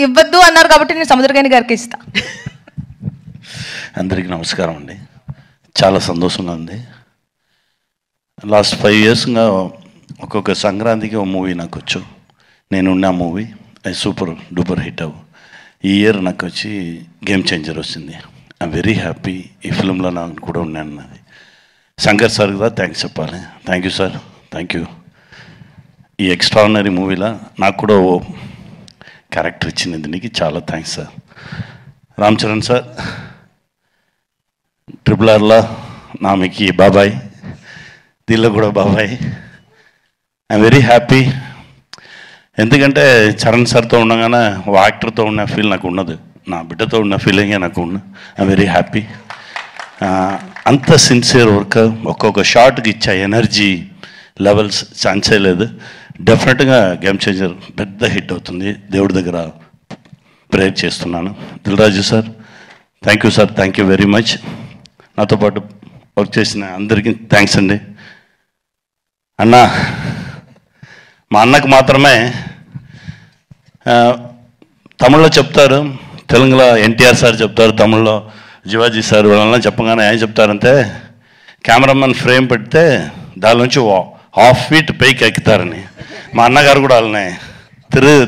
ఇవ్వద్దు అన్నారు కాబట్టి నేను సముద్రకాని గారికి ఇస్తా. అందరికీ నమస్కారం అండి. చాలా సంతోషంగా ఉంది. లాస్ట్ 5 yearsగా ఒక్కొక్క సంక్రాంతికి ఒక మూవీ నాకు వచ్చు. నేనున్న మూవీ అది సూపర్ డూపర్ హిట్ అవ్వు. ఈ ఇయర్ నాకు వచ్చి గేమ్ చేంజర్ వచ్చింది. I'm very happy. ఈ ఫిల్మ్లో నాకు కూడా ఉన్నాను. అది శంకర్ సార్ కూడా థ్యాంక్స్ చెప్పాలి. Thank you sir, thank you. ఈ ఎక్స్ట్రాడినరీ మూవీలో నాకు కూడా ఓ క్యారెక్టర్ ఇచ్చింది. నీకు చాలా thanks sir. Ram Charan sir, RRRలో నామికి బాబాయ్, దీనిలో కూడా బాబాయ్. I'm very happy. ఎందుకంటే చరణ్ సార్తో ఉండగానే ఓ యాక్టర్తో ఉన్న ఫీల్ నాకు ఉన్నది. నా బిడ్డతో ఉన్న ఫీలింగే నాకు ఉన్న. I'm very happy. అంత సిన్సియర్ వర్క్, ఒక్కొక్క షాట్కి ఇచ్చే ఎనర్జీ లెవెల్స్ ఛాన్సే లేదు. డెఫినెట్గా గేమ్ చేంజర్ పెద్ద హిట్ అవుతుంది. దేవుడి దగ్గర ప్రేయర్ చేస్తున్నాను. Dil Raju sir, thank you sir, thank you very much. నాతో పాటు వర్క్ చేసిన అందరికీ థ్యాంక్స్ అండి. అన్న, మా అన్నకు మాత్రమే తమిళ్లో చెప్తారు, తెలుగులో ఎన్టీఆర్ సార్ చెప్తారు, తమిళ్లో శివాజీ సార్ వాళ్ళ చెప్పగానే ఏం చెప్తారంటే కెమెరామెన్ ఫ్రేమ్ పెడితే దాని నుంచి 1/2 feet పైకి ఎక్కుతారని. మా అన్నగారు కూడా వాళ్ళనే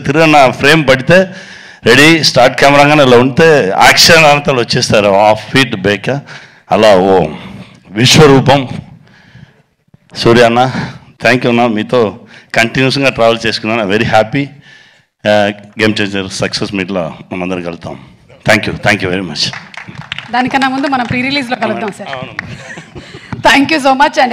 తిరుగన్న ఫ్రేమ్ పడితే రెడీ స్టార్ట్ కెమెరాగానే ఇలా ఉంటే యాక్షన్ అంతలు వచ్చేస్తారు 1/2 feet పైక. అలా ఓ విశ్వరూపం సూర్య అన్న, థ్యాంక్ యూ అన్న. మీతో కంటిన్యూస్గా ట్రావెల్ చేసుకున్నాను. Very happy. Game changer success మీట్లో మనందరం కలుద్దాం. Thank you very much. దానికన్నా ముందు మనం ప్రీ రిలీజ్లో కలుద్దాం sir. Thank you so much. And